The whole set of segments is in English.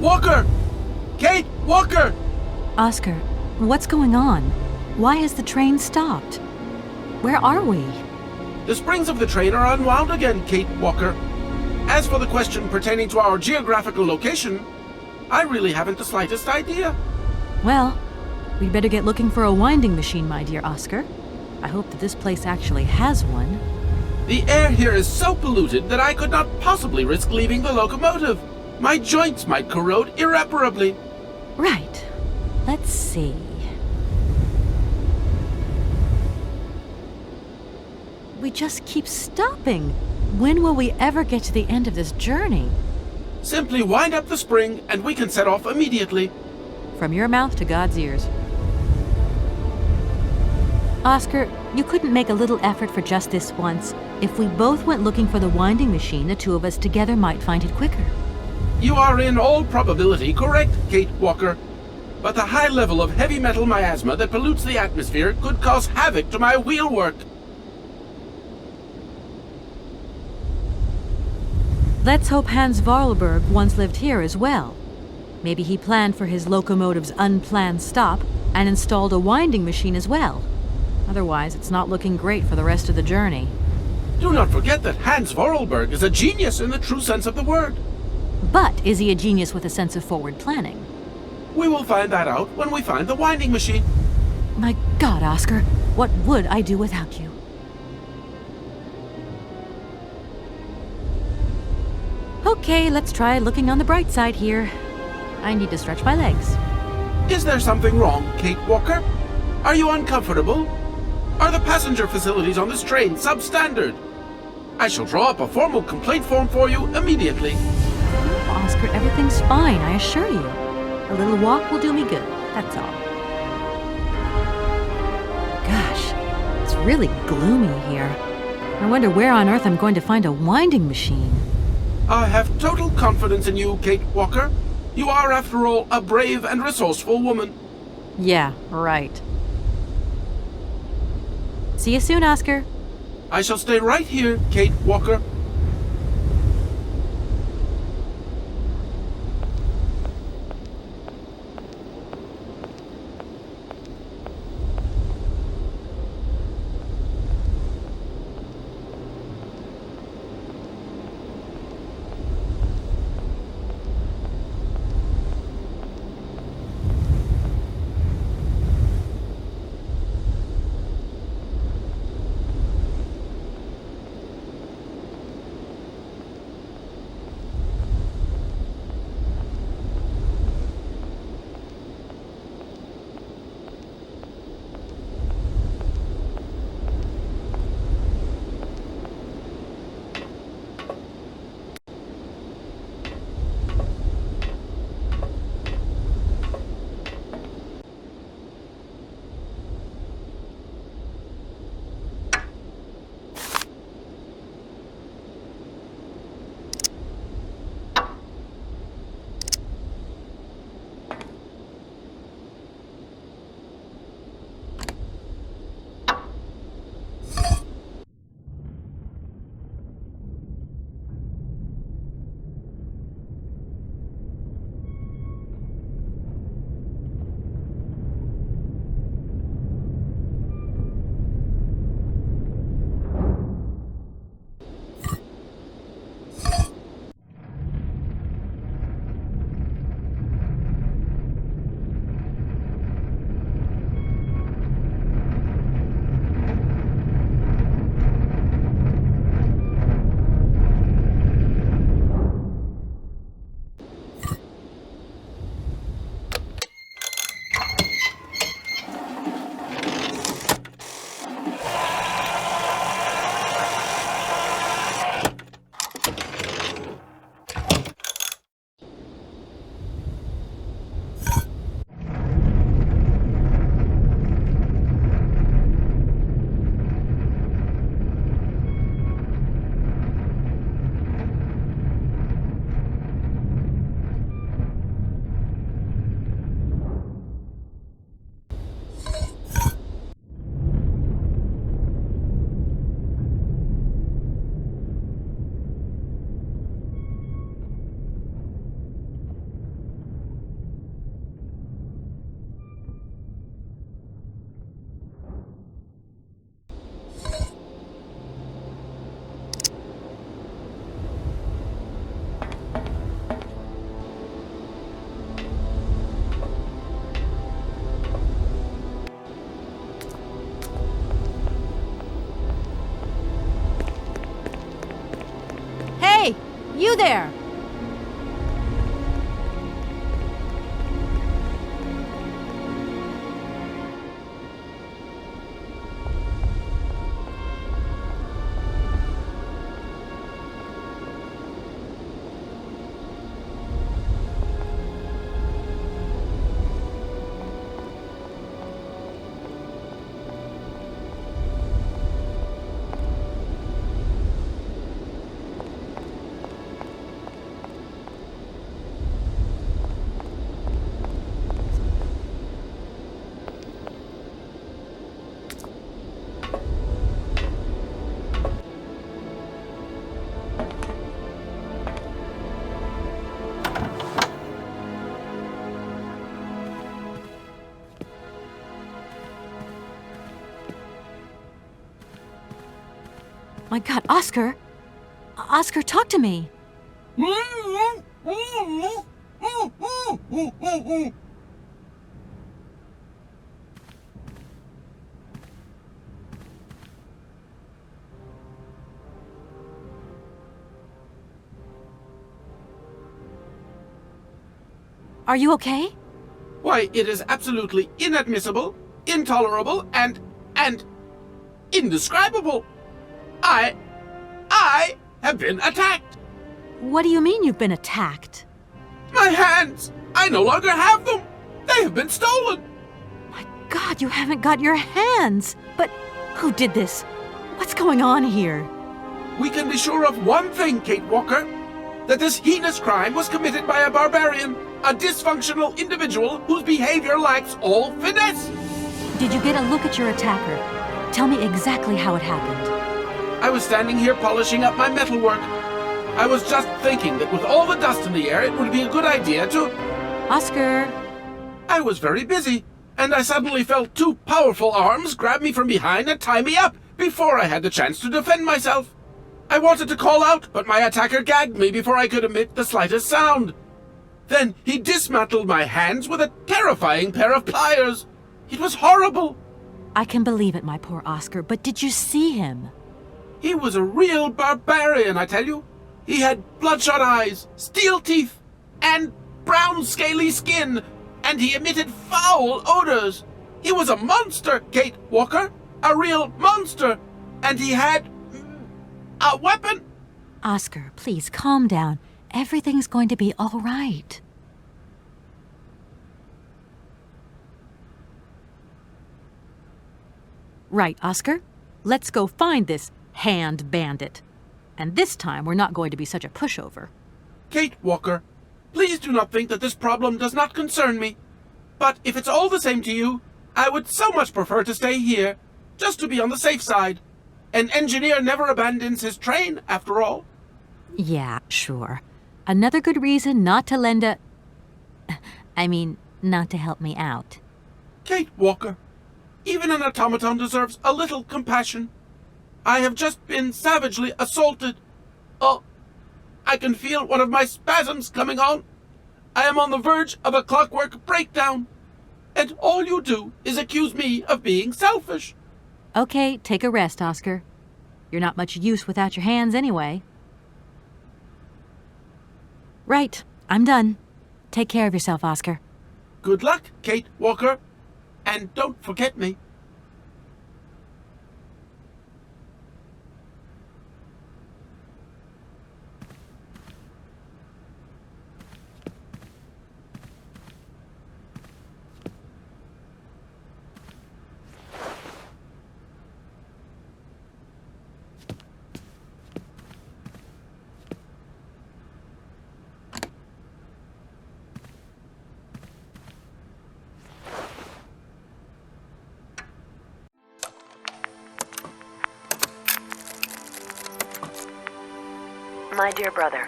Walker! Kate, Walker! Oscar, what's going on? Why has the train stopped? Where are we? The springs of the train are unwound again, Kate Walker. As for the question pertaining to our geographical location, I really haven't the slightest idea. Well, we'd better get looking for a winding machine, my dear Oscar. I hope that this place actually has one. The air here is so polluted that I could not possibly risk leaving the locomotive. My joints might corrode irreparably. Right. Let's see. We just keep stopping. When will we ever get to the end of this journey? Simply wind up the spring and we can set off immediately. From your mouth to God's ears. Oscar, you couldn't make a little effort for just this once. If we both went looking for the winding machine, the two of us together might find it quicker. You are in all probability correct, Kate Walker. But the high level of heavy metal miasma that pollutes the atmosphere could cause havoc to my wheelwork. Let's hope Hans Vorarlberg once lived here as well. Maybe he planned for his locomotive's unplanned stop and installed a winding machine as well. Otherwise, it's not looking great for the rest of the journey. Do not forget that Hans Vorarlberg is a genius in the true sense of the word. But is he a genius with a sense of forward planning? We will find that out when we find the winding machine. My God, Oscar, what would I do without you? Okay, let's try looking on the bright side here. I need to stretch my legs. Is there something wrong, Kate Walker? Are you uncomfortable? Are the passenger facilities on this train substandard? I shall draw up a formal complaint form for you immediately. Oh, Oscar, everything's fine, I assure you. A little walk will do me good, that's all. Gosh, it's really gloomy here. I wonder where on earth I'm going to find a winding machine. I have total confidence in you, Kate Walker. You are, after all, a brave and resourceful woman. Yeah, right. See you soon, Oscar. I shall stay right here, Kate Walker. Hey! You there! My God, Oscar! Oscar, talk to me! Are you okay? Why, it is absolutely inadmissible, intolerable, and indescribable. I have been attacked. What do you mean you've been attacked? My hands! I no longer have them! They have been stolen! My God, you haven't got your hands! But who did this? What's going on here? We can be sure of one thing, Kate Walker. That this heinous crime was committed by a barbarian, a dysfunctional individual whose behavior lacks all finesse. Did you get a look at your attacker? Tell me exactly how it happened. I was standing here polishing up my metalwork. I was just thinking that with all the dust in the air, it would be a good idea to... Oscar! I was very busy, and I suddenly felt two powerful arms grab me from behind and tie me up before I had the chance to defend myself. I wanted to call out, but my attacker gagged me before I could emit the slightest sound. Then he dismantled my hands with a terrifying pair of pliers. It was horrible. I can believe it, my poor Oscar, but did you see him? He was a real barbarian, I tell you. He had bloodshot eyes, steel teeth, and brown scaly skin, and he emitted foul odors. He was a monster, Kate Walker, a real monster, and he had a weapon. Oscar, please calm down. Everything's going to be all right. Right, Oscar. Let's go find this hand bandit. And this time, we're not going to be such a pushover. Kate Walker, please do not think that this problem does not concern me. But if it's all the same to you, I would so much prefer to stay here, just to be on the safe side. An engineer never abandons his train, after all. Yeah, sure. Another good reason not to lend a... not to help me out. Kate Walker, even an automaton deserves a little compassion. I have just been savagely assaulted. Oh, I can feel one of my spasms coming on. I am on the verge of a clockwork breakdown. And all you do is accuse me of being selfish. Okay, take a rest, Oscar. You're not much use without your hands anyway. Right, I'm done. Take care of yourself, Oscar. Good luck, Kate Walker. And don't forget me. My dear brother,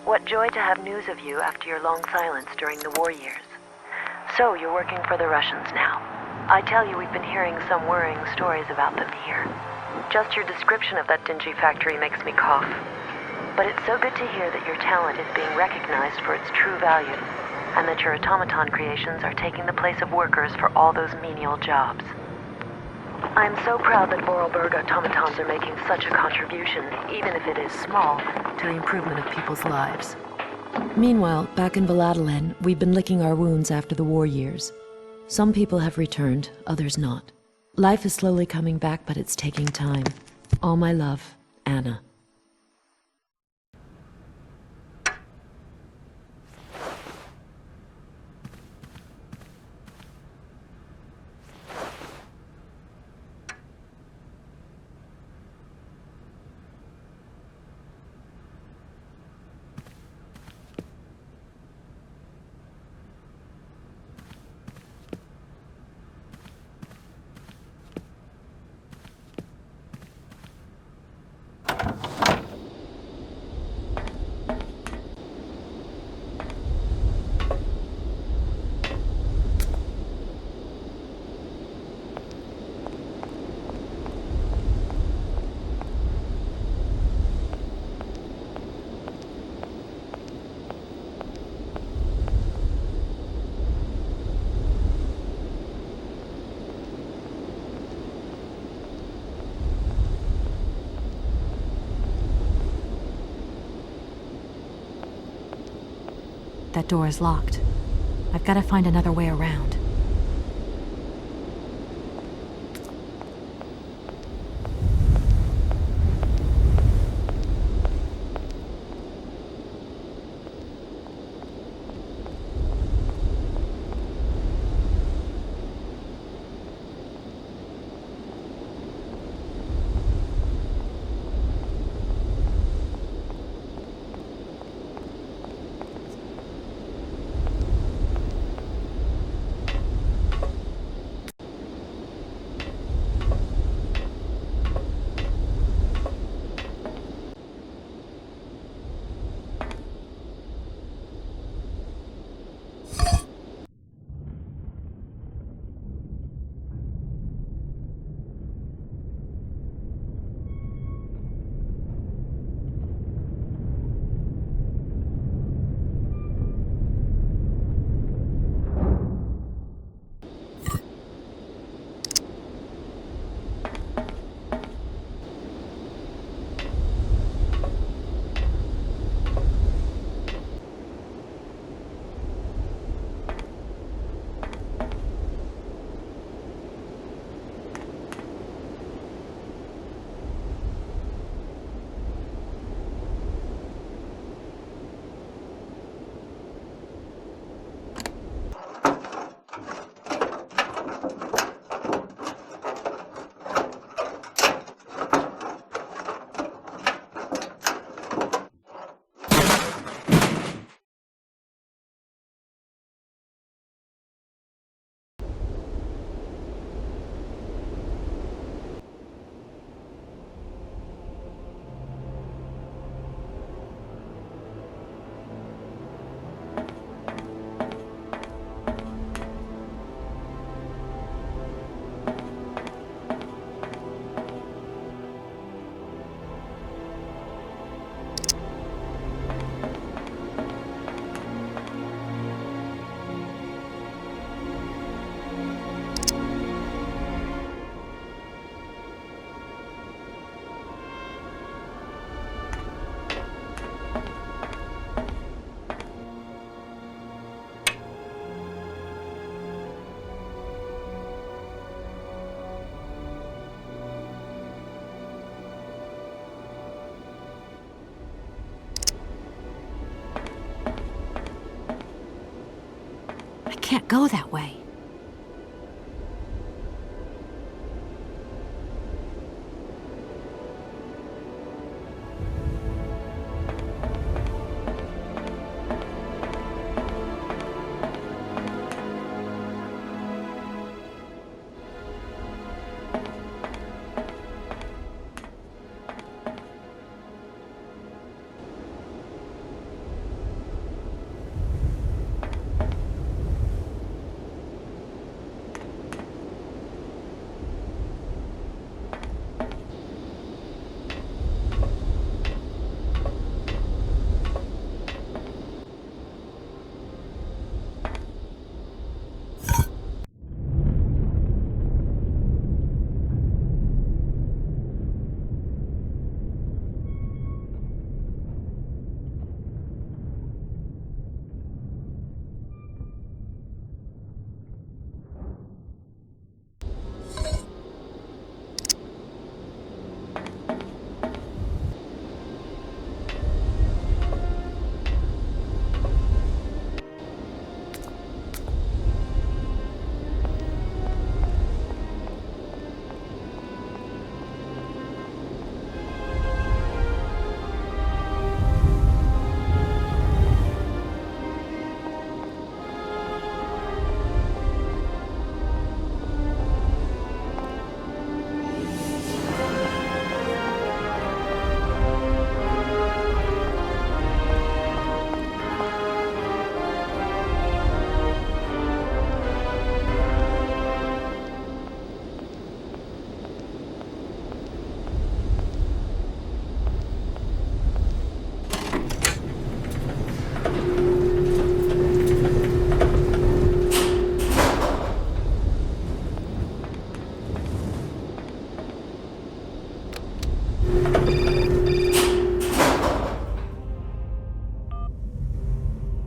what joy to have news of you after your long silence during the war years. So, you're working for the Russians now. I tell you, we've been hearing some worrying stories about them here. Just your description of that dingy factory makes me cough. But it's so good to hear that your talent is being recognized for its true value, and that your automaton creations are taking the place of workers for all those menial jobs. I'm so proud that Vorarlberg automatons are making such a contribution, even if it is small, to the improvement of people's lives. Meanwhile, back in Valladolid, we've been licking our wounds after the war years. Some people have returned, others not. Life is slowly coming back, but it's taking time. All my love, Anna. That door is locked. I've got to find another way around. Can't go that way.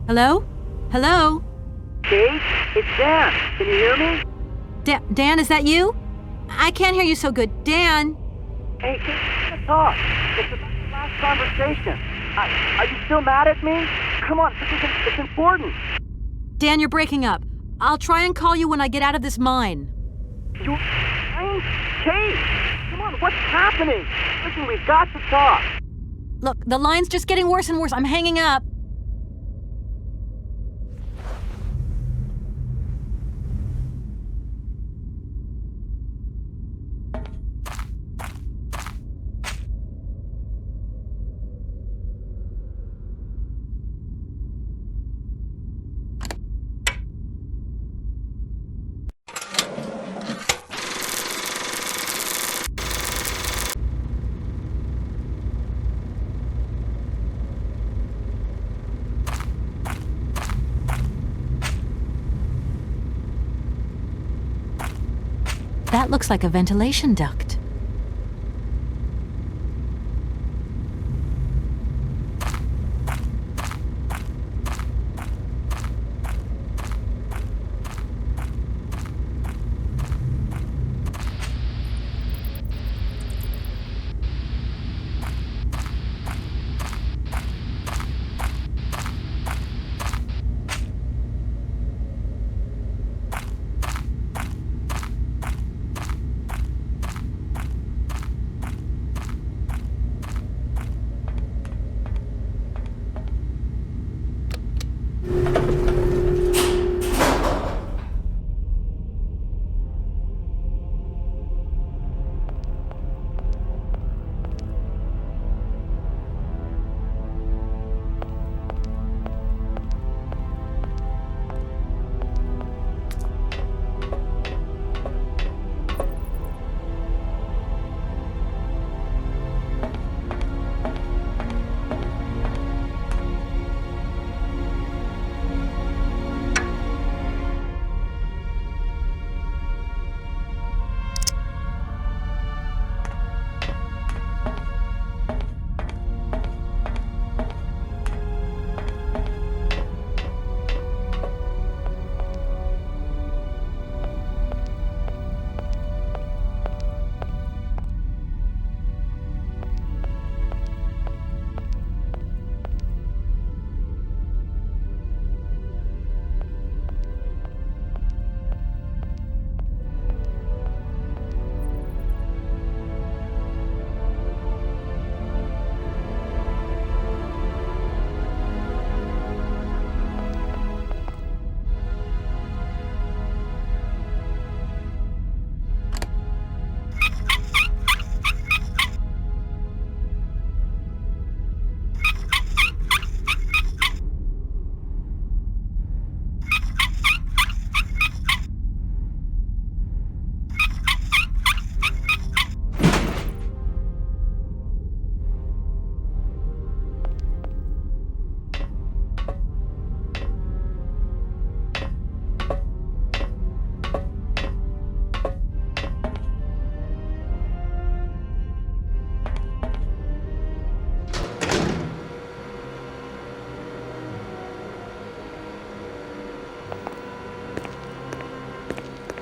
Hello? Hello? Kate, it's Dan. Can you hear me? Dan, is that you? I can't hear you so good. Dan? Hey, Kate, let's talk. It's about the last conversation. Are you still mad at me? Come on, it's important. Dan, you're breaking up. I'll try and call you when I get out of this mine. You... Kate! Come on, what's happening? Listen, we've got to talk. Look, the line's just getting worse and worse. I'm hanging up. That looks like a ventilation duct.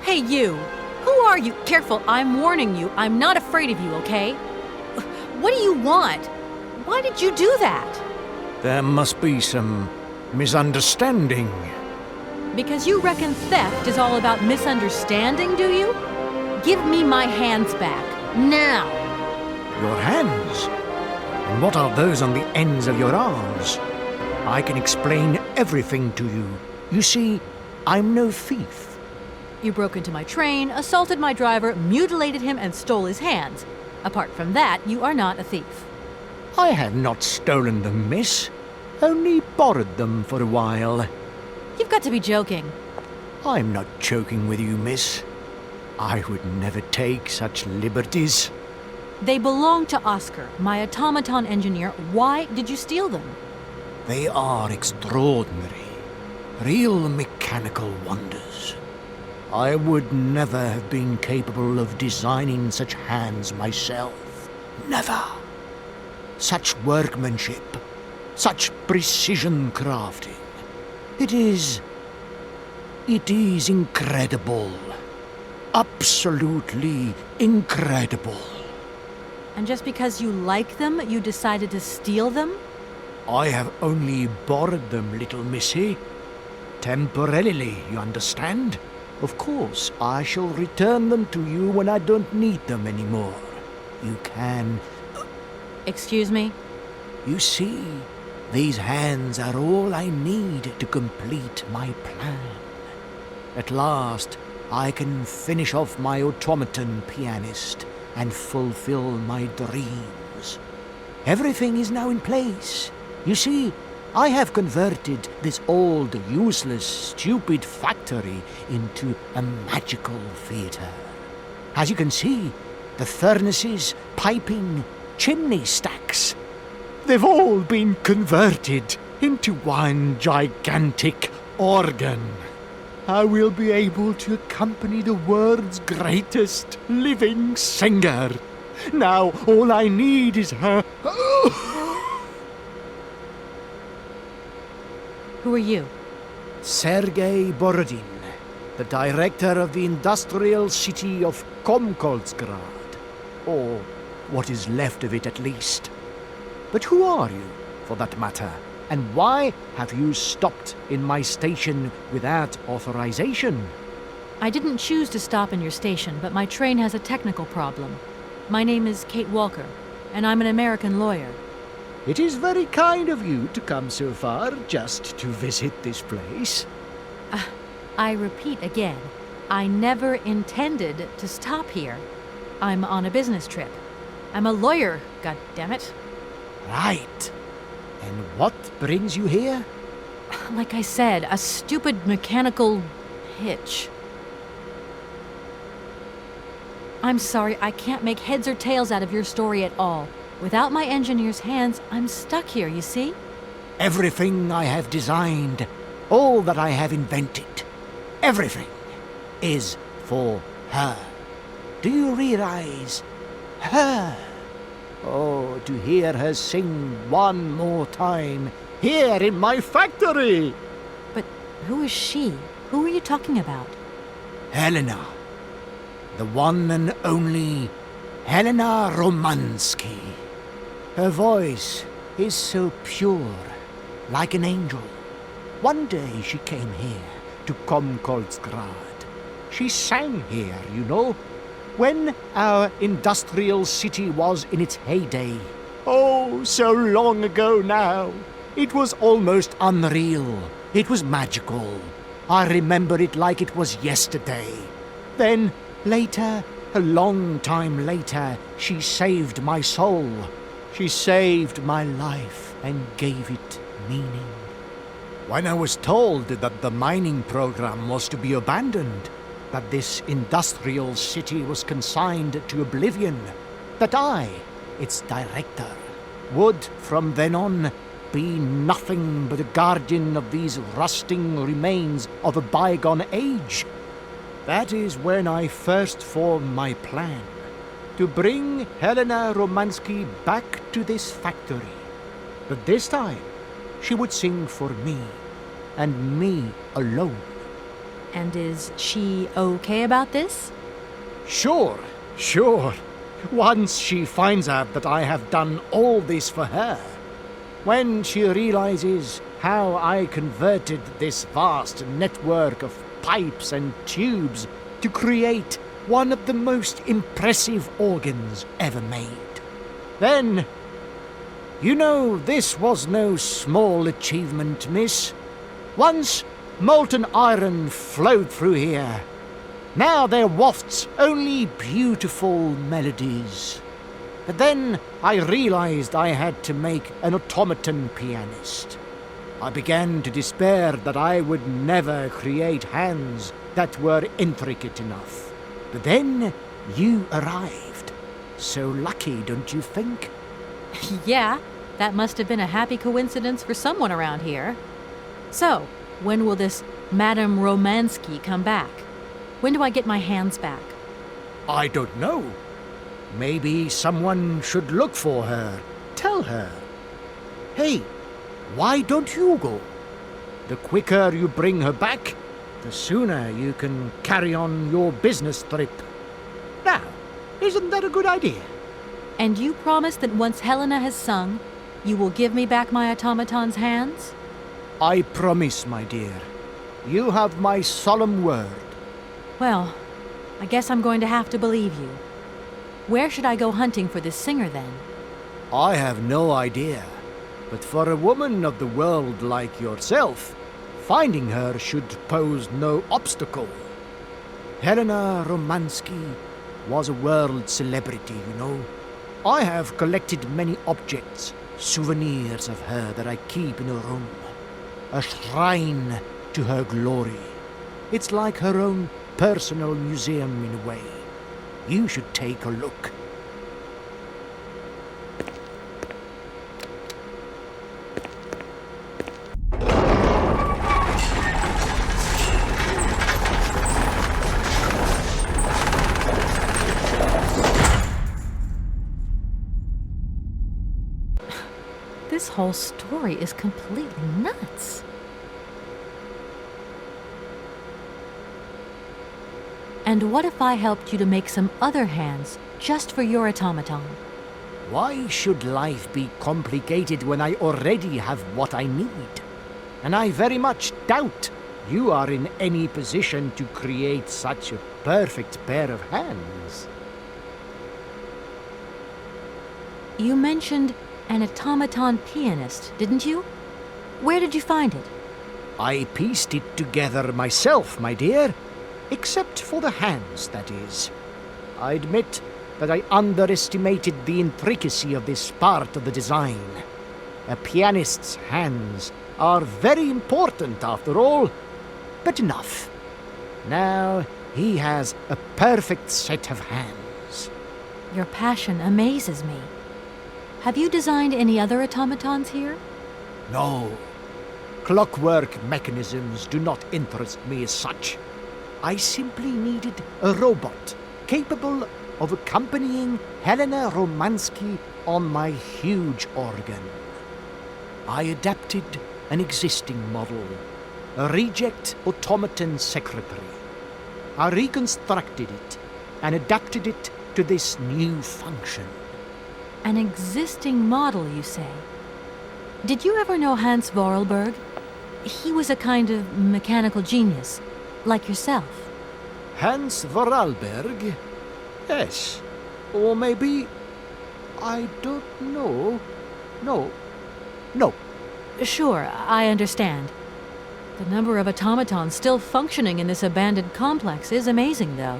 Hey, you! Who are you? Careful, I'm warning you. I'm not afraid of you, okay? What do you want? Why did you do that? There must be some misunderstanding. Because you reckon theft is all about misunderstanding, do you? Give me my hands back. Now! Your hands? And what are those on the ends of your arms? I can explain everything to you. You see, I'm no thief. You broke into my train, assaulted my driver, mutilated him, and stole his hands. Apart from that, you are not a thief. I have not stolen them, miss. Only borrowed them for a while. You've got to be joking. I'm not joking with you, miss. I would never take such liberties. They belong to Oscar, my automaton engineer. Why did you steal them? They are extraordinary. Real mechanical wonders. I would never have been capable of designing such hands myself. Never. Such workmanship, such precision crafting. It is incredible. Absolutely incredible. And just because you like them, you decided to steal them? I have only borrowed them, little missy. Temporarily, you understand? Of course, I shall return them to you when I don't need them anymore. You can... Excuse me? You see, these hands are all I need to complete my plan. At last, I can finish off my automaton pianist and fulfill my dreams. Everything is now in place. You see, I have converted this old, useless, stupid factory into a magical theatre. As you can see, the furnaces, piping, chimney stacks, they've all been converted into one gigantic organ. I will be able to accompany the world's greatest living singer. Now all I need is her... Who are you? Serguei Borodine, the director of the industrial city of Komkolzgrad. Or what is left of it at least. But who are you, for that matter? And why have you stopped in my station without authorization? I didn't choose to stop in your station, but my train has a technical problem. My name is Kate Walker, and I'm an American lawyer. It is very kind of you to come so far just to visit this place. I repeat again, I never intended to stop here. I'm on a business trip. I'm a lawyer, goddammit. Right. And what brings you here? Like I said, a stupid mechanical hitch. I'm sorry, I can't make heads or tails out of your story at all. Without my engineer's hands, I'm stuck here, you see? Everything I have designed, all that I have invented, everything is for her. Do you realize? Her. Oh, to hear her sing one more time, here in my factory! But who is she? Who are you talking about? Helena. The one and only Helena Romansky. Her voice is so pure, like an angel. One day she came here, to Komkolzgrad. She sang here, you know, when our industrial city was in its heyday. Oh, so long ago now. It was almost unreal. It was magical. I remember it like it was yesterday. Then, later, a long time later, she saved my soul. She saved my life and gave it meaning. When I was told that the mining program was to be abandoned, that this industrial city was consigned to oblivion, that I, its director, would from then on be nothing but a guardian of these rusting remains of a bygone age, that is when I first formed my plan. To bring Helena Romansky back to this factory. But this time, she would sing for me, and me alone. And is she okay about this? Sure. Once she finds out that I have done all this for her, when she realizes how I converted this vast network of pipes and tubes to create one of the most impressive organs ever made. Then, you know, this was no small achievement, miss. Once molten iron flowed through here. Now there wafts only beautiful melodies. But then I realized I had to make an automaton pianist. I began to despair that I would never create hands that were intricate enough. But then you arrived. So lucky, don't you think? Yeah, that must have been a happy coincidence for someone around here. So, when will this Madame Romansky come back? When do I get my hands back? I don't know. Maybe someone should look for her. Tell her. Hey, why don't you go? The quicker you bring her back, the sooner you can carry on your business trip. Now, isn't that a good idea? And you promise that once Helena has sung, you will give me back my automaton's hands? I promise, my dear. You have my solemn word. Well, I guess I'm going to have to believe you. Where should I go hunting for this singer, then? I have no idea. But for a woman of the world like yourself, finding her should pose no obstacle. Helena Romansky was a world celebrity, you know. I have collected many objects, souvenirs of her that I keep in a room. A shrine to her glory. It's like her own personal museum in a way. You should take a look. This whole story is completely nuts. And what if I helped you to make some other hands just for your automaton? Why should life be complicated when I already have what I need? And I very much doubt you are in any position to create such a perfect pair of hands. You mentioned an automaton pianist, didn't you? Where did you find it? I pieced it together myself, my dear. Except for the hands, that is. I admit that I underestimated the intricacy of this part of the design. A pianist's hands are very important, after all. But enough. Now he has a perfect set of hands. Your passion amazes me. Have you designed any other automatons here? No. Clockwork mechanisms do not interest me as such. I simply needed a robot capable of accompanying Helena Romansky on my huge organ. I adapted an existing model, a reject automaton secretary. I reconstructed it and adapted it to this new function. An existing model, you say? Did you ever know Hans Vorarlberg? He was a kind of mechanical genius, like yourself. Hans Vorarlberg? Yes. Or maybe... I don't know. No. Sure, I understand. The number of automatons still functioning in this abandoned complex is amazing, though.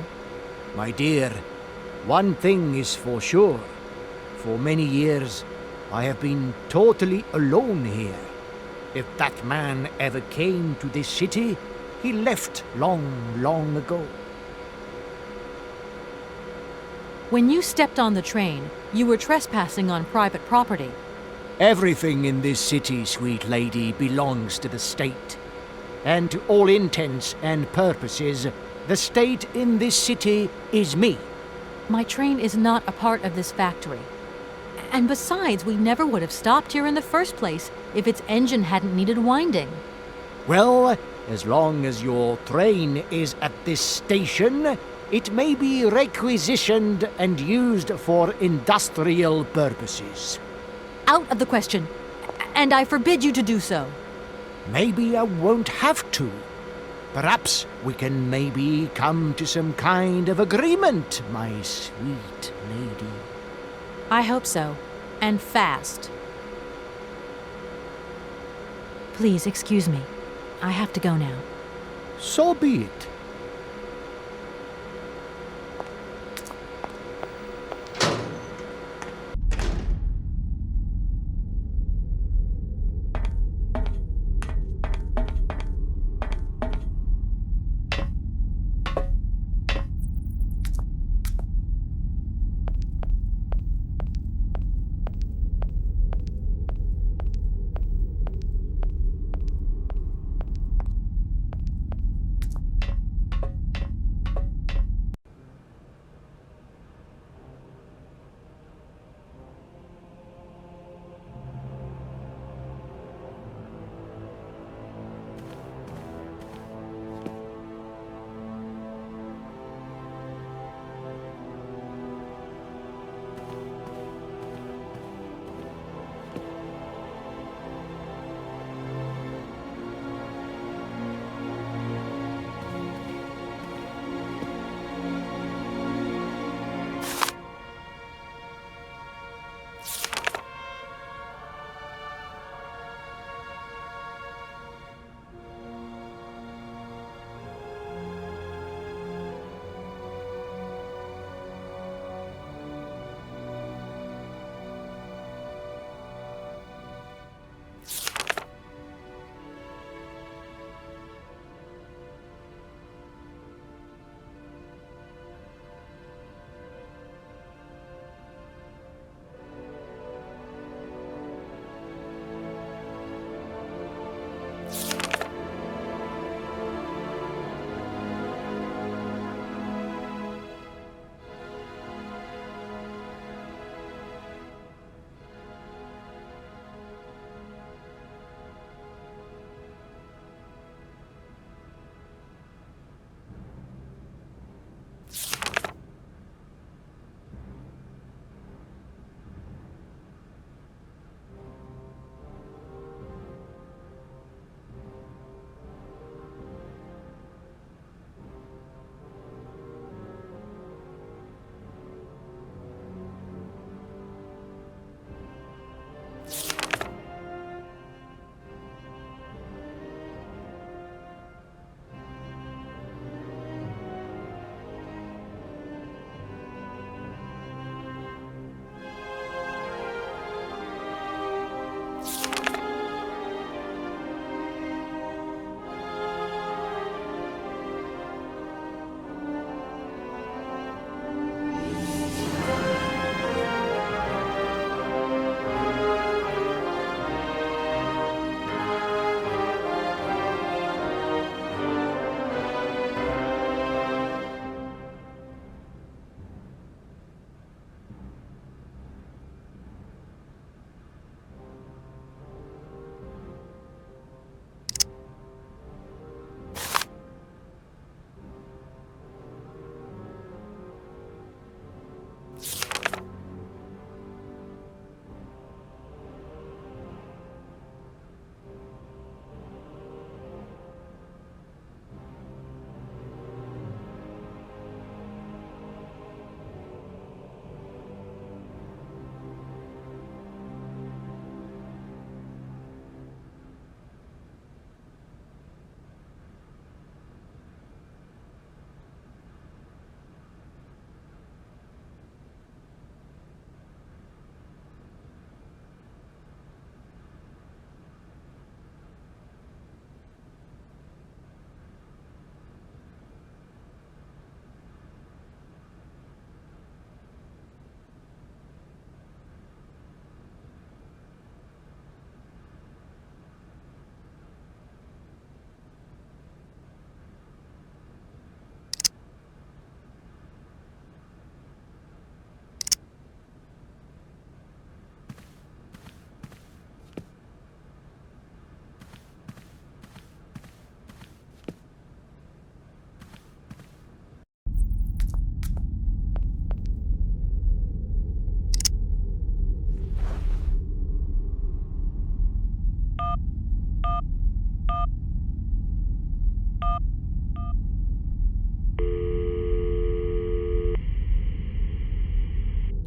My dear, one thing is for sure. For many years, I have been totally alone here. If that man ever came to this city, he left long ago. When you stepped on the train, you were trespassing on private property. Everything in this city, sweet lady, belongs to the state. And to all intents and purposes, the state in this city is me. My train is not a part of this factory. And besides, we never would have stopped here in the first place if its engine hadn't needed winding. Well, as long as your train is at this station, it may be requisitioned and used for industrial purposes. Out of the question. And I forbid you to do so. Maybe I won't have to. Perhaps we can maybe come to some kind of agreement, my sweet lady. I hope so. And fast. Please excuse me. I have to go now. So be it.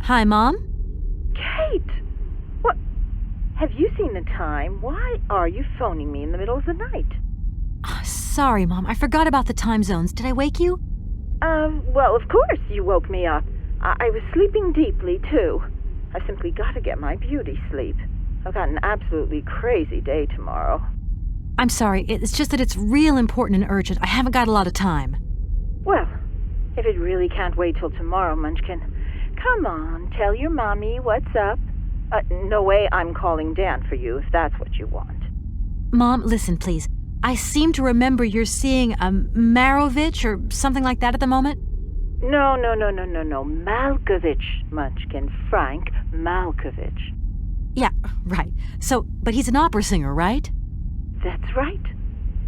Hi, Mom? Kate! What? Have you seen the time? Why are you phoning me in the middle of the night? Sorry, Mom. I forgot about the time zones. Did I wake you? Well, of course you woke me up. I was sleeping deeply, too. I simply gotta get my beauty sleep. I've got an absolutely crazy day tomorrow. I'm sorry. It's just that it's real important and urgent. I haven't got a lot of time. Well, if it really can't wait till tomorrow, Munchkin, come on, tell your mommy what's up. No way I'm calling Dan for you if that's what you want. Mom, listen, please. I seem to remember you're seeing a Marovich or something like that at the moment. No. Malkovich, Munchkin. Frank Malkovich. Yeah, right. So, but he's an opera singer, right? That's right.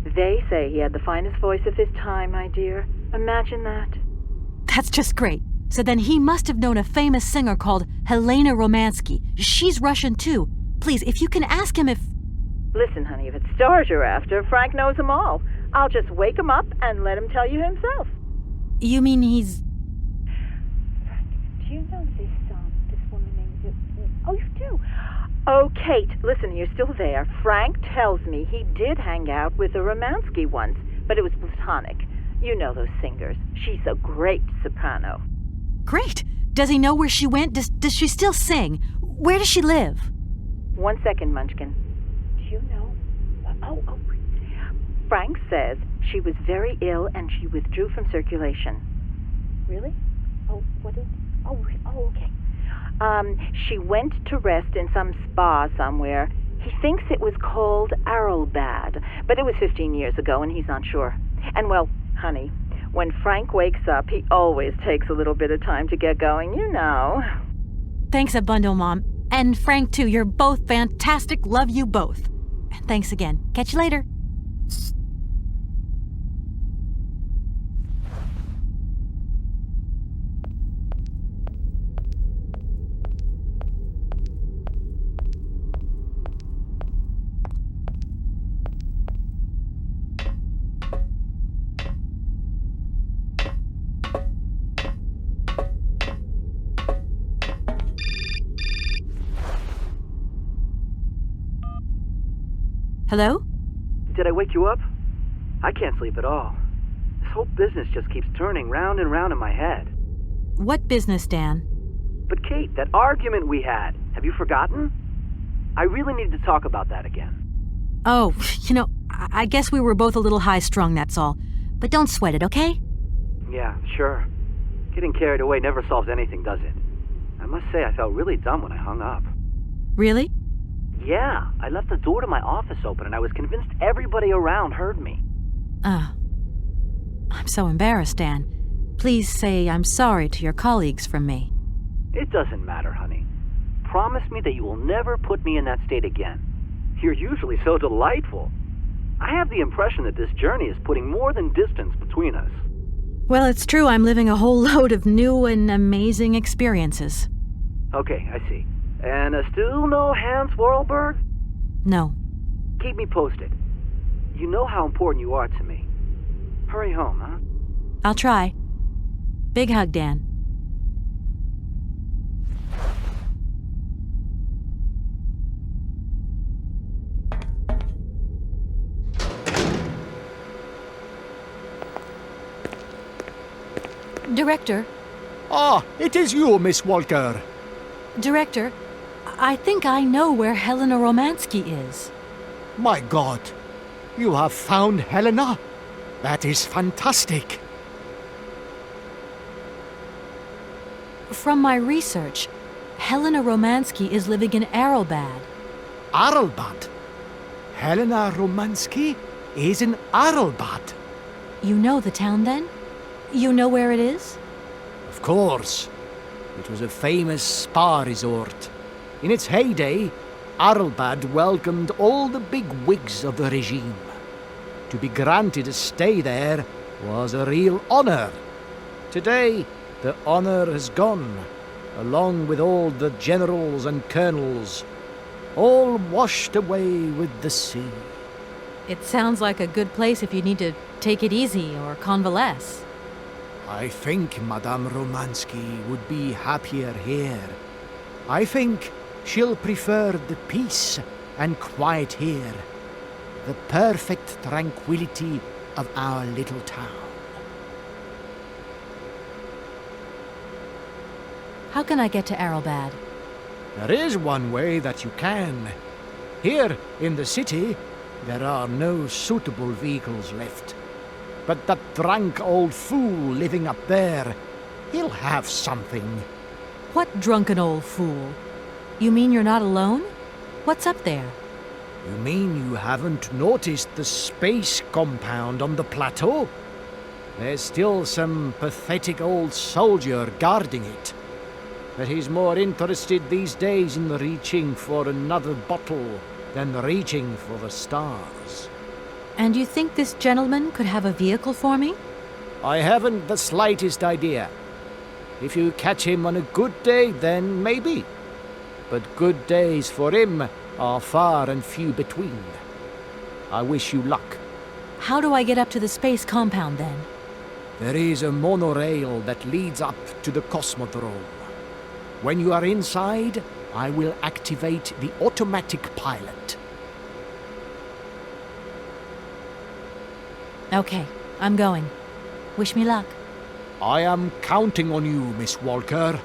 They say he had the finest voice of his time, my dear. Imagine that. That's just great. So then he must have known a famous singer called Helena Romansky. She's Russian, too. Please, if you can ask him if... Listen, honey, if it's stars you're after, Frank knows them all. I'll just wake him up and let him tell you himself. You mean he's... Frank, do you know this woman named... Oh, you do? Oh, Kate, listen, you're still there. Frank tells me he did hang out with a Romansky once, but it was platonic. You know those singers. She's a great soprano. Great. Does he know where she went? Does she still sing? Where does she live? 1 second, Munchkin. Do you know? Oh. Frank says she was very ill and she withdrew from circulation. Really? Oh, what is... Oh, okay. She went to rest in some spa somewhere. He thinks it was called Arlbad, but it was 15 years ago and he's not sure. And well, honey, when Frank wakes up, he always takes a little bit of time to get going, you know. Thanks a bundle, Mom. And Frank, too. You're both fantastic. Love you both. And thanks again. Catch you later. Hello? Did I wake you up? I can't sleep at all. This whole business just keeps turning round and round in my head. What business, Dan? But Kate, that argument we had, have you forgotten? I really need to talk about that again. Oh, I guess we were both a little high-strung, that's all. But don't sweat it, okay? Yeah, sure. Getting carried away never solves anything, does it? I must say I felt really dumb when I hung up. Really? Yeah, I left the door to my office open and I was convinced everybody around heard me. I'm so embarrassed, Dan. Please say I'm sorry to your colleagues from me. It doesn't matter, honey. Promise me that you will never put me in that state again. You're usually so delightful. I have the impression that this journey is putting more than distance between us. Well, it's true I'm living a whole load of new and amazing experiences. Okay, I see. And still no Hans Vorarlberg? No. Keep me posted. You know how important you are to me. Hurry home, huh? I'll try. Big hug, Dan. Director. Ah, it is you, Miss Walker. Director, I think I know where Helena Romansky is. My God, you have found Helena? That is fantastic. From my research, Helena Romansky is living in Arlbad. Arlbad? Helena Romansky is in Arlbad. You know the town, then? You know where it is? Of course. It was a famous spa resort. In its heyday, Arlbad welcomed all the big wigs of the regime. To be granted a stay there was a real honor. Today, the honor has gone, along with all the generals and colonels, all washed away with the sea. It sounds like a good place if you need to take it easy or convalesce. I think Madame Romansky would be happier here. I think she'll prefer the peace and quiet here, the perfect tranquility of our little town. How can I get to Arrowbad? There is one way that you can. Here in the city, there are no suitable vehicles left. But that drunk old fool living up there, he'll have something. What drunken old fool? You mean you're not alone? What's up there? You mean you haven't noticed the space compound on the plateau? There's still some pathetic old soldier guarding it. But he's more interested these days in reaching for another bottle than reaching for the stars. And you think this gentleman could have a vehicle for me? I haven't the slightest idea. If you catch him on a good day, then maybe. But good days for him are far and few between. I wish you luck. How do I get up to the space compound then? There is a monorail that leads up to the Cosmodrome. When you are inside, I will activate the automatic pilot. Okay, I'm going. Wish me luck. I am counting on you, Miss Walker.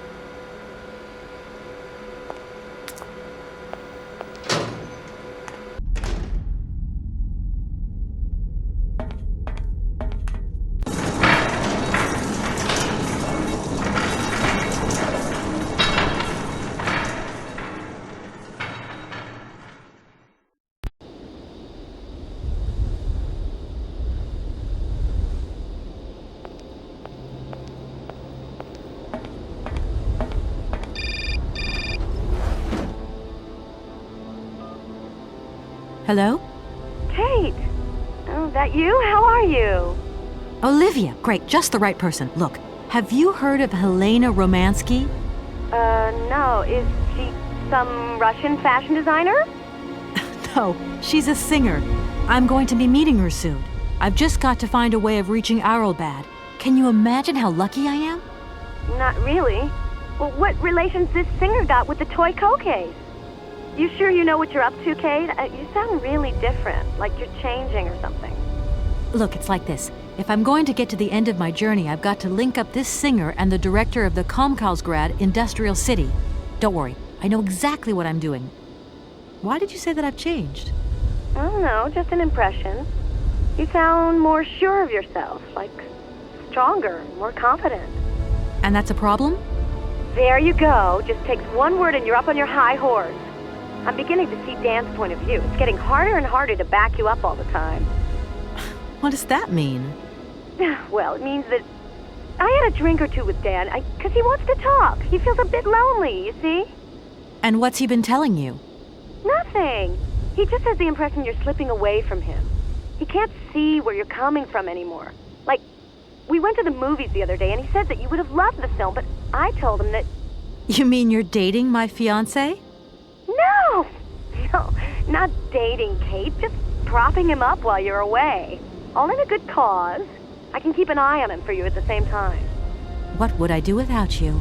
Hello? Kate! Oh, that you? How are you? Olivia! Great, just the right person. Look, have you heard of Helena Romansky? No. Is she some Russian fashion designer? No, she's a singer. I'm going to be meeting her soon. I've just got to find a way of reaching Arrowbad. Can you imagine how lucky I am? Not really. Well, what relation's this singer got with the toy case? You sure you know what you're up to, Kate? You sound really different, like you're changing or something. Look, it's like this. If I'm going to get to the end of my journey, I've got to link up this singer and the director of the Komkolzgrad Industrial City. Don't worry, I know exactly what I'm doing. Why did you say that I've changed? I don't know, just an impression. You sound more sure of yourself, like stronger, more confident. And that's a problem? There you go. Just takes one word and you're up on your high horse. I'm beginning to see Dan's point of view. It's getting harder and harder to back you up all the time. What does that mean? Well, it means that I had a drink or two with Dan, because he wants to talk. He feels a bit lonely, you see? And what's he been telling you? Nothing. He just has the impression you're slipping away from him. He can't see where you're coming from anymore. Like, we went to the movies the other day, and he said that you would have loved the film, but I told him that... You mean you're dating my fiancé? No, not dating, Kate. Just propping him up while you're away. All in a good cause. I can keep an eye on him for you at the same time. What would I do without you?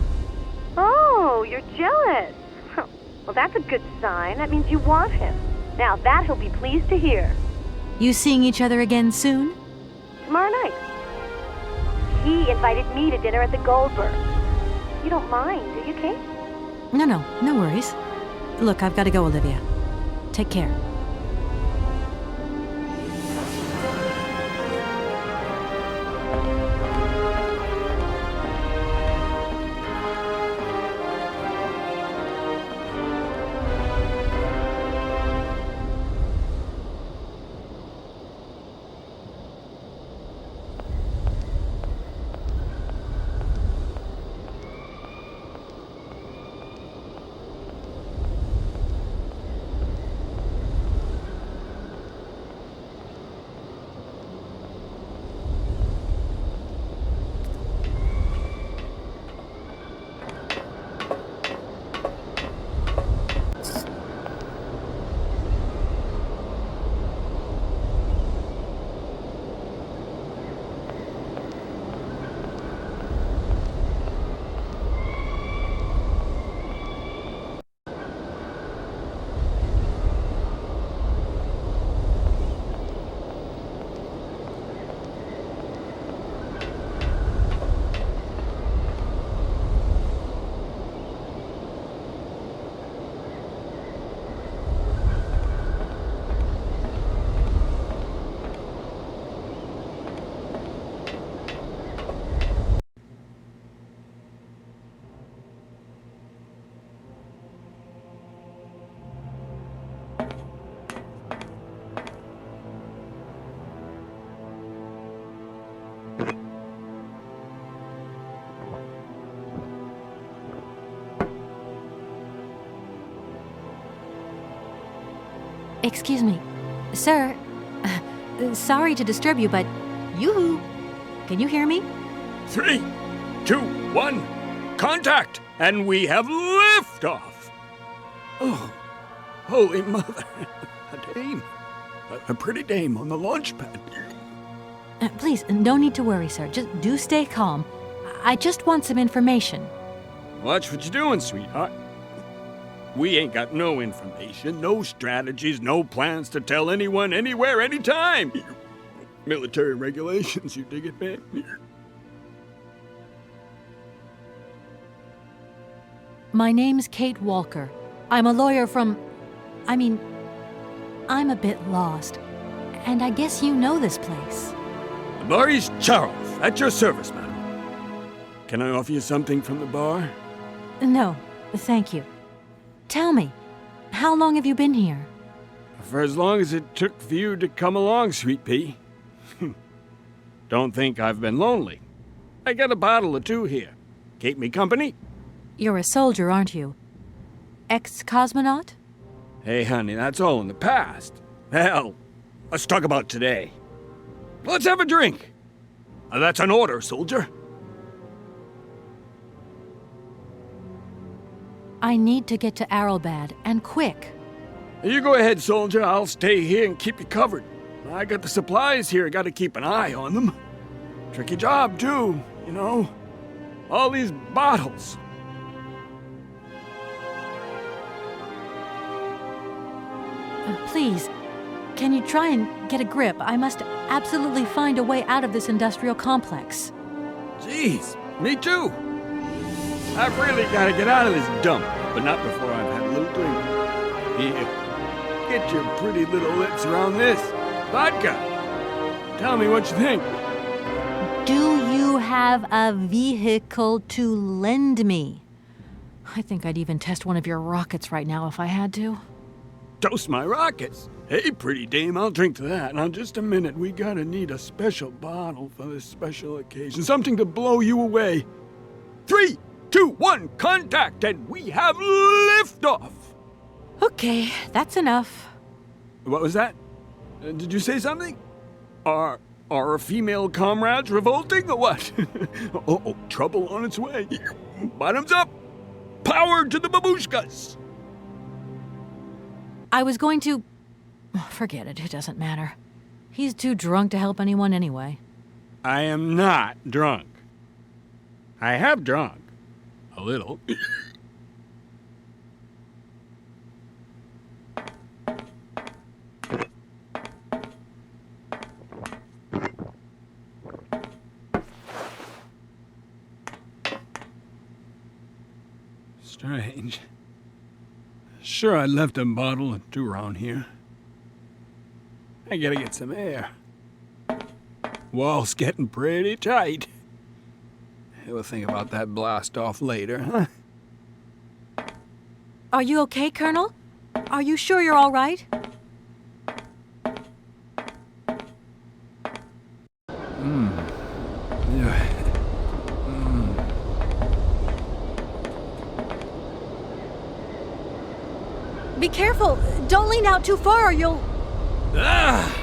Oh, you're jealous. Well, that's a good sign. That means you want him. Now, that he'll be pleased to hear. You seeing each other again soon? Tomorrow night. He invited me to dinner at the Goldberg. You don't mind, do you, Kate? No worries. Look, I've got to go, Olivia. Take care. Excuse me. Sir, sorry to disturb you, but yoo-hoo! Can you hear me? 3, 2, 1, contact! And we have liftoff! Oh, holy mother. A dame. A pretty dame on the launch pad. Please, no need to worry, sir. Just do stay calm. I just want some information. Watch what you're doing, sweetheart. We ain't got no information, no strategies, no plans to tell anyone, anywhere, anytime. Military regulations, you dig it, man? My name's Kate Walker. I'm a lawyer from... I'm a bit lost. And I guess you know this place. Boris Charov, at your service, madam. Can I offer you something from the bar? No, thank you. Tell me, how long have you been here? For as long as it took for you to come along, sweet pea. Don't think I've been lonely. I got a bottle or two here. Keep me company? You're a soldier, aren't you? Ex-cosmonaut? Hey, honey, that's all in the past. Hell, let's talk about today. Let's have a drink. That's an order, soldier. I need to get to Arrowbad, and quick. You go ahead, soldier. I'll stay here and keep you covered. I got the supplies here. Got to keep an eye on them. Tricky job, too, you know. All these bottles. Please, can you try and get a grip? I must absolutely find a way out of this industrial complex. Jeez, me too. I've really got to get out of this dump, but not before I've had a little drink. Here, get your pretty little lips around this. Vodka. Tell me what you think. Do you have a vehicle to lend me? I think I'd even test one of your rockets right now if I had to. Toast my rockets. Hey, pretty dame, I'll drink to that. Now, just a minute. We gotta need a special bottle for this special occasion. Something to blow you away. 3, 2, 1, contact, and we have liftoff. Okay, that's enough. What was that? Did you say something? Are our female comrades revolting or what? Oh, trouble on its way. Bottoms up. Power to the babushkas. I was going to... Forget it, it doesn't matter. He's too drunk to help anyone anyway. I am not drunk. I have drunk. A little. Strange. Sure, I left a bottle or two around here. I gotta get some air. Wall's getting pretty tight. We'll think about that blast off later, huh? Are you okay, Colonel? Are you sure you're all right? Yeah. Be careful! Don't lean out too far or you'll... Ah!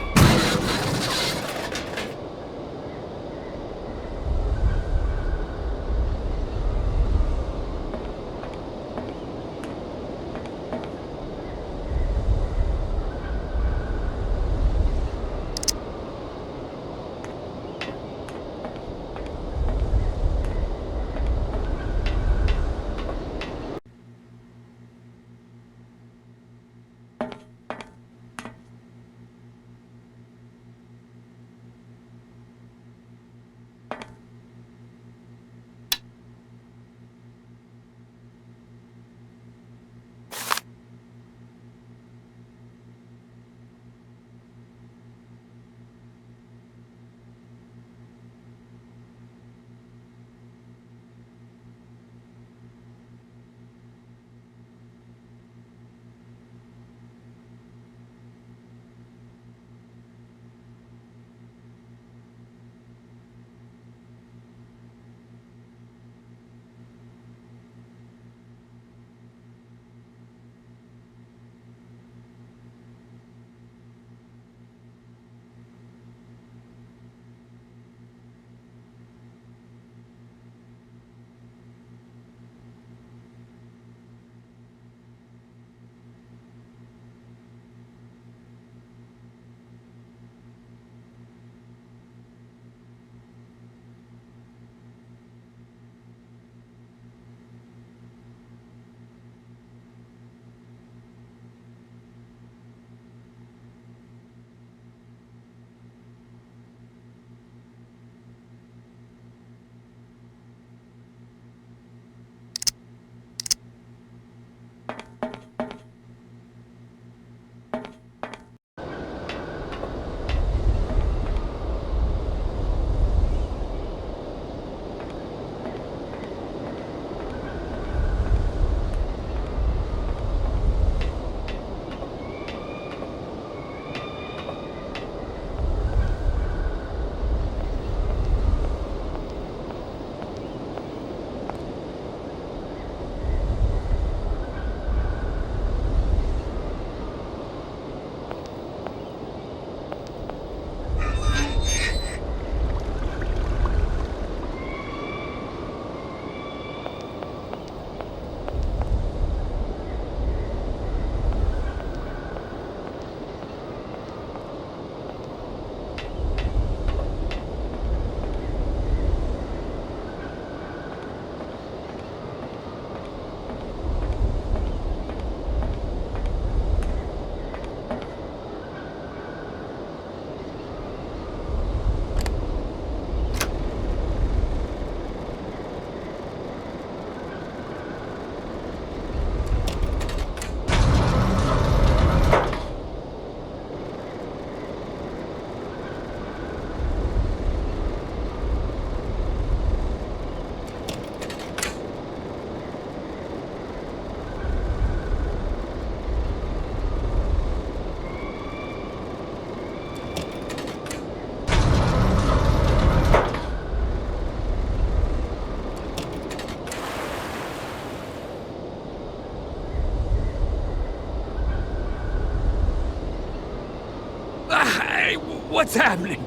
Hey, what's happening?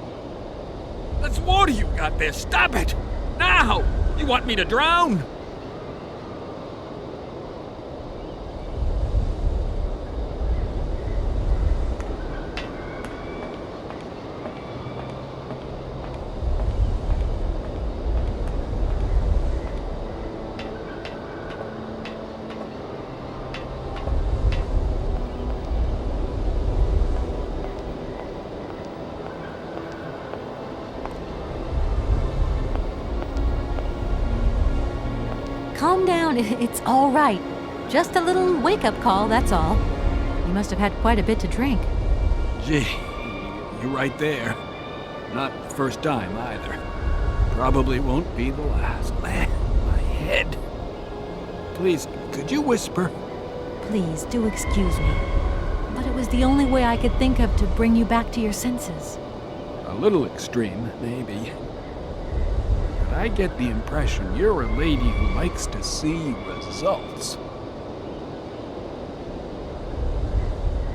That's water you got there. Stop it! Now! You want me to drown? Calm down, it's all right. Just a little wake-up call, that's all. You must have had quite a bit to drink. Gee, you're right there. Not the first time, either. Probably won't be the last. Man, my head. Please, could you whisper? Please, do excuse me. But it was the only way I could think of to bring you back to your senses. A little extreme, maybe. But I get the impression you're a lady who likes to see results.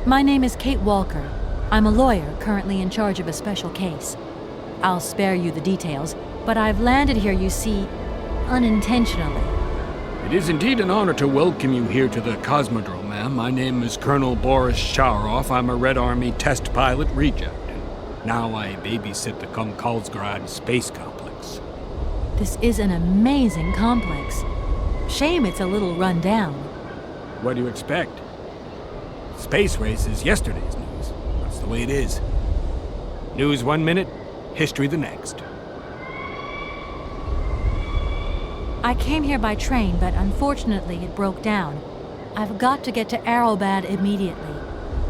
My name is Kate Walker. I'm a lawyer currently in charge of a special case. I'll spare you the details, but I've landed here, you see, unintentionally. It is indeed an honor to welcome you here to the Cosmodrome, ma'am. My name is Colonel Boris Charov. I'm a Red Army test pilot reject. And now I babysit the Komkolzgrad space complex. This is an amazing complex. Shame it's a little run down. What do you expect? Space race is yesterday's news. That's the way it is. News 1 minute, history the next. I came here by train, but unfortunately it broke down. I've got to get to Arrowbad immediately.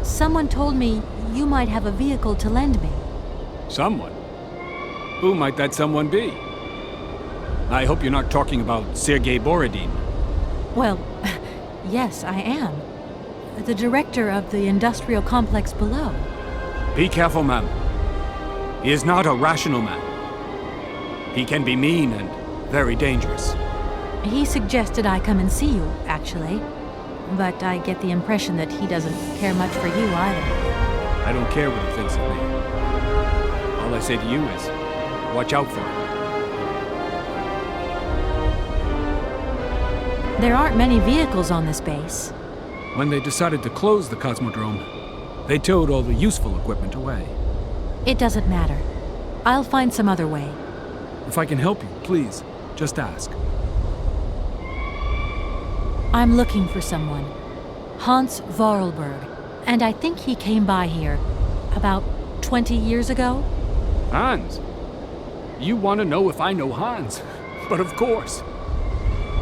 Someone told me you might have a vehicle to lend me. Someone? Who might that someone be? I hope you're not talking about Serguei Borodine. Well, yes, I am. The director of the industrial complex below. Be careful, ma'am. He is not a rational man. He can be mean and very dangerous. He suggested I come and see you, actually. But I get the impression that he doesn't care much for you either. I don't care what he thinks of me. All I say to you is, watch out for him. There aren't many vehicles on this base. When they decided to close the Cosmodrome, they towed all the useful equipment away. It doesn't matter. I'll find some other way. If I can help you, please, just ask. I'm looking for someone. Hans Vorarlberg. And I think he came by here about 20 years ago. Hans? You want to know if I know Hans? But of course.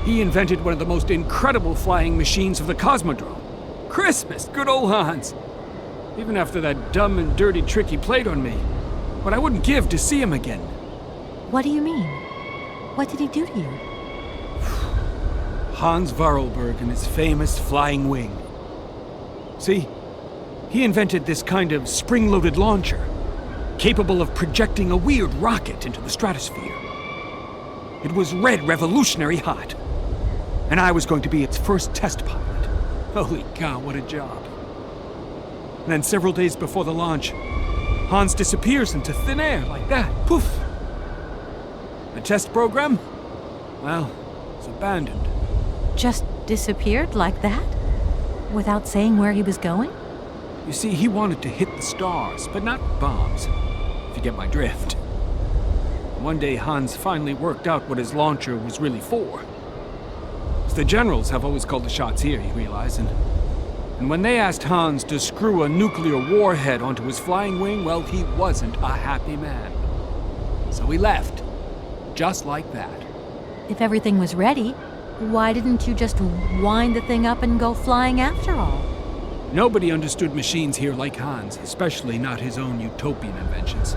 He invented one of the most incredible flying machines of the Cosmodrome. Christmas, good old Hans. Even after that dumb and dirty trick he played on me. But I wouldn't give to see him again. What do you mean? What did he do to you? Hans Vorarlberg and his famous flying wing. See, he invented this kind of spring-loaded launcher, capable of projecting a weird rocket into the stratosphere. It was red revolutionary hot, and I was going to be its first test pilot. Holy cow, what a job. And then several days before the launch, Hans disappears into thin air like that. Poof! The test program? Well, it's abandoned. Just disappeared like that? Without saying where he was going? You see, he wanted to hit the stars, but not bombs, if you get my drift. One day, Hans finally worked out what his launcher was really for. The generals have always called the shots here, he realized, and when they asked Hans to screw a nuclear warhead onto his flying wing, well, he wasn't a happy man. So he left, just like that. If everything was ready, why didn't you just wind the thing up and go flying after all? Nobody understood machines here like Hans, especially not his own utopian inventions.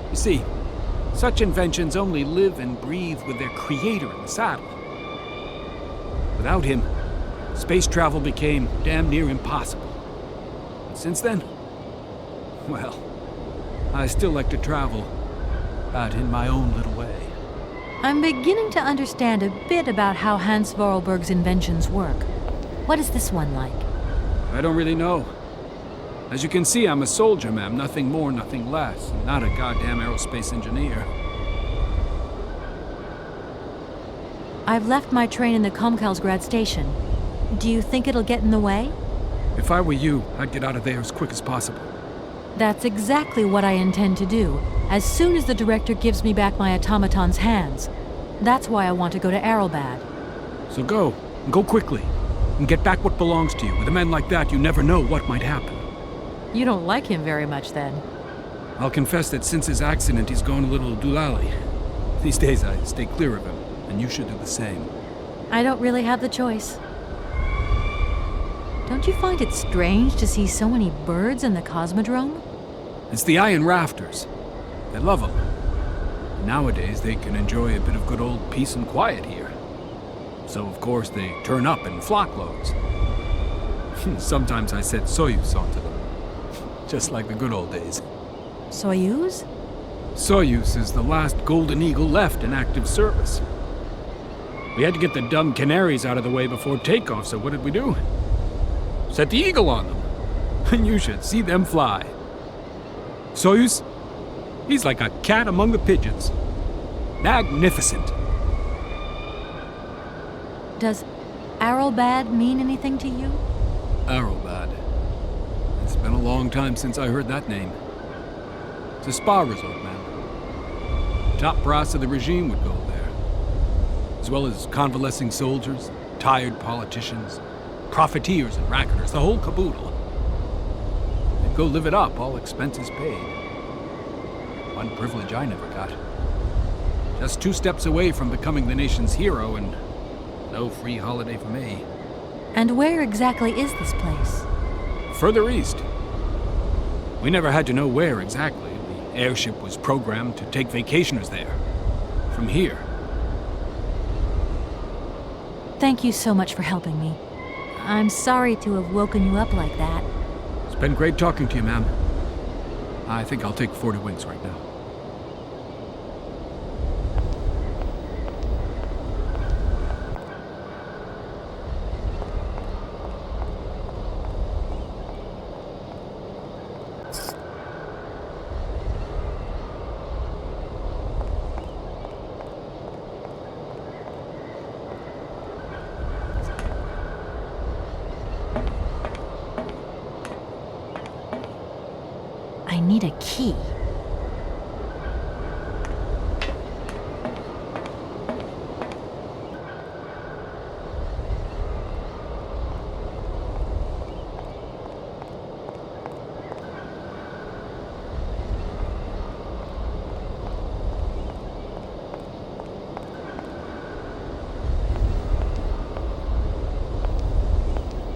You see, such inventions only live and breathe with their creator in the saddle. Without him, space travel became damn near impossible. And since then, well, I still like to travel, but in my own little way. I'm beginning to understand a bit about how Hans Vorarlberg's inventions work. What is this one like? I don't really know. As you can see, I'm a soldier, ma'am. Nothing more, nothing less. Not a goddamn aerospace engineer. I've left my train in the Komkolzgrad station. Do you think it'll get in the way? If I were you, I'd get out of there as quick as possible. That's exactly what I intend to do, as soon as the director gives me back my automaton's hands. That's why I want to go to Arelbad. So go, and go quickly, and get back what belongs to you. With a man like that, you never know what might happen. You don't like him very much, then? I'll confess that since his accident, he's gone a little doolally. These days, I stay clear of him, and you should do the same. I don't really have the choice. Don't you find it strange to see so many birds in the Cosmodrome? It's the iron rafters. They love them. Nowadays, they can enjoy a bit of good old peace and quiet here. So, of course, they turn up in flockloads. Sometimes I set Soyuz onto them. Just like the good old days. Soyuz? Soyuz is the last Golden Eagle left in active service. We had to get the dumb canaries out of the way before takeoff, so what did we do? Set the Eagle on them. And you should see them fly. Soyuz, he's like a cat among the pigeons. Magnificent. Does Arelbad mean anything to you? Arelbad. It's been a long time since I heard that name. It's a spa resort, man. Top brass of the regime would go there. As well as convalescing soldiers, tired politicians, profiteers and racketers, the whole caboodle. They'd go live it up, all expenses paid. One privilege I never got. Just 2 steps away from becoming the nation's hero, and no free holiday for me. And where exactly is this place? Further east. We never had to know where exactly. The airship was programmed to take vacationers there. From here. Thank you so much for helping me. I'm sorry to have woken you up like that. It's been great talking to you, ma'am. I think I'll take 40 wings right now. I need a key.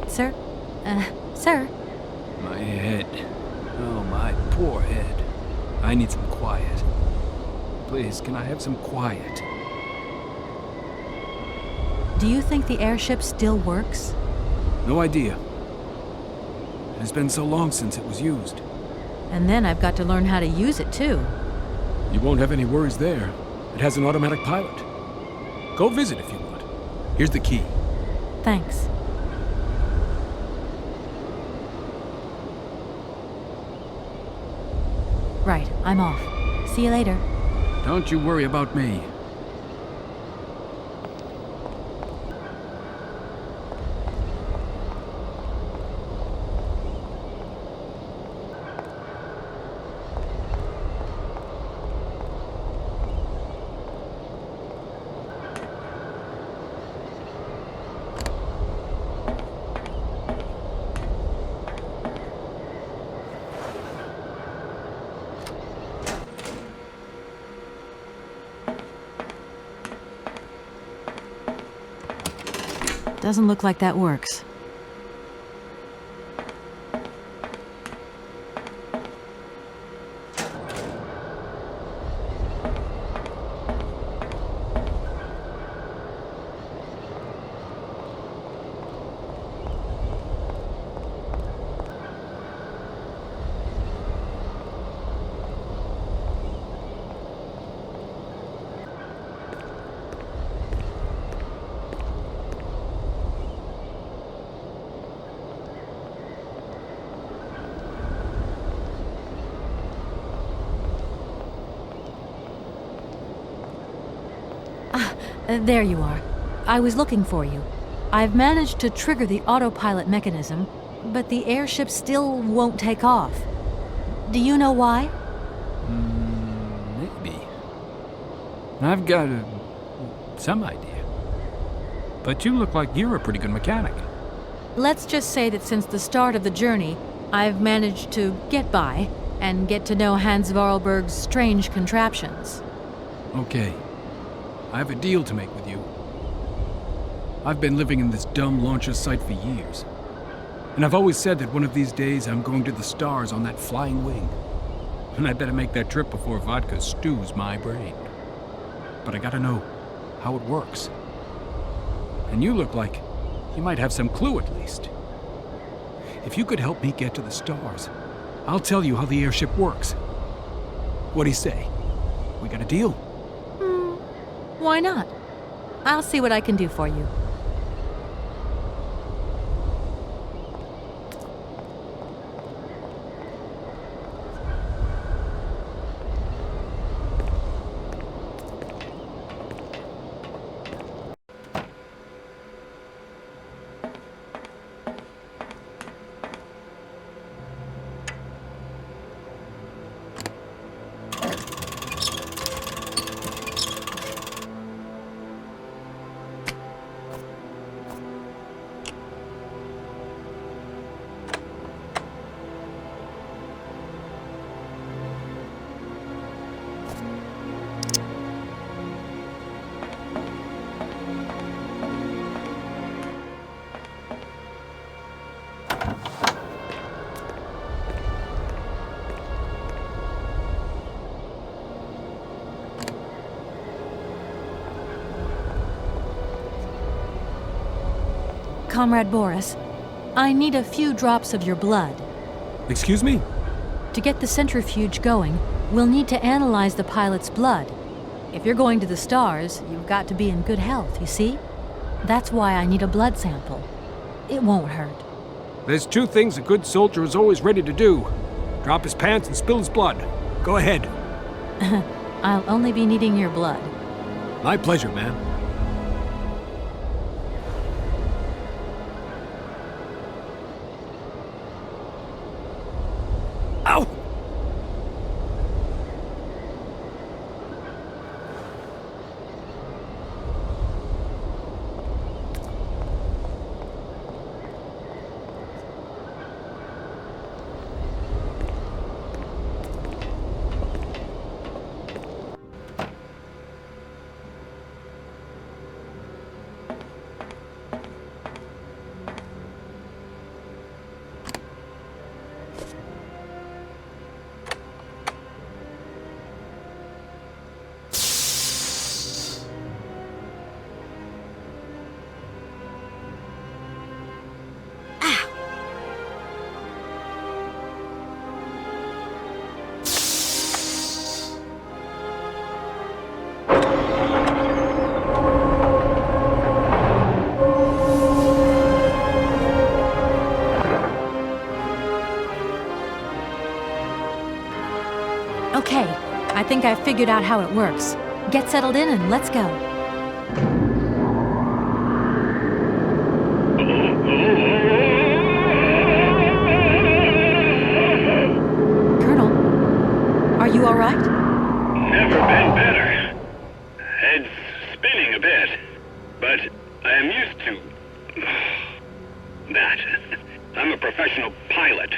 Sir? Sir? My head. Oh, my poor head. I need some quiet. Please, can I have some quiet? Do you think the airship still works? No idea. It has been so long since it was used. And then I've got to learn how to use it, too. You won't have any worries there. It has an automatic pilot. Go visit if you want. Here's the key. Thanks. Right, I'm off. See you later. Don't you worry about me. Doesn't look like that works. There you are. I was looking for you. I've managed to trigger the autopilot mechanism, but the airship still won't take off. Do you know why? Maybe. I've got some idea. But you look like you're a pretty good mechanic. Let's just say that since the start of the journey, I've managed to get by and get to know Hans Vorarlberg's strange contraptions. Okay. I have a deal to make with you. I've been living in this dumb launcher site for years. And I've always said that one of these days I'm going to the stars on that flying wing. And I better make that trip before vodka stews my brain. But I gotta know how it works. And you look like you might have some clue at least. If you could help me get to the stars, I'll tell you how the airship works. What do you say? We got a deal? Why not? I'll see what I can do for you. Comrade Boris, I need a few drops of your blood. Excuse me? To get the centrifuge going, we'll need to analyze the pilot's blood. If you're going to the stars, you've got to be in good health, you see? That's why I need a blood sample. It won't hurt. There's two things a good soldier is always ready to do. Drop his pants and spill his blood. Go ahead. I'll only be needing your blood. My pleasure, ma'am. Ow! Okay, I think I've figured out how it works. Get settled in and let's go. Colonel, are you all right? Never been better. Head's spinning a bit, but I am used to that. I'm a professional pilot.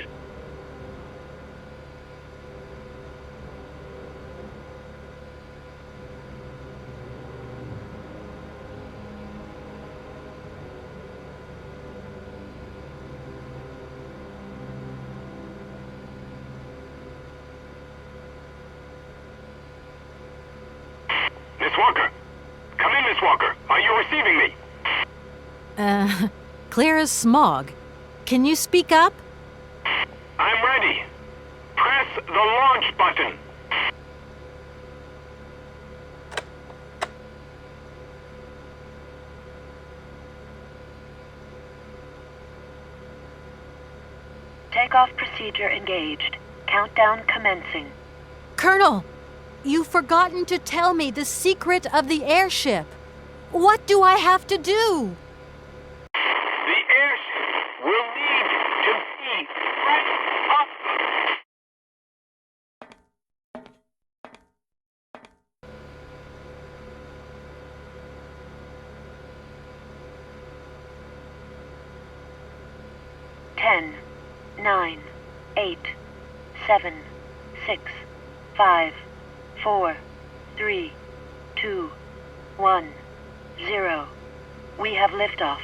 Miss Walker! Come in, Miss Walker! Are you receiving me? Clear as smog. Can you speak up? I'm ready. Press the launch button. Takeoff procedure engaged. Countdown commencing. Colonel, you've forgotten to tell me the secret of the airship. What do I have to do? The airship will need to be right up. 10, 9, 8, 7, 6, 5, 4, 3, 2, 1, 0. We have liftoff.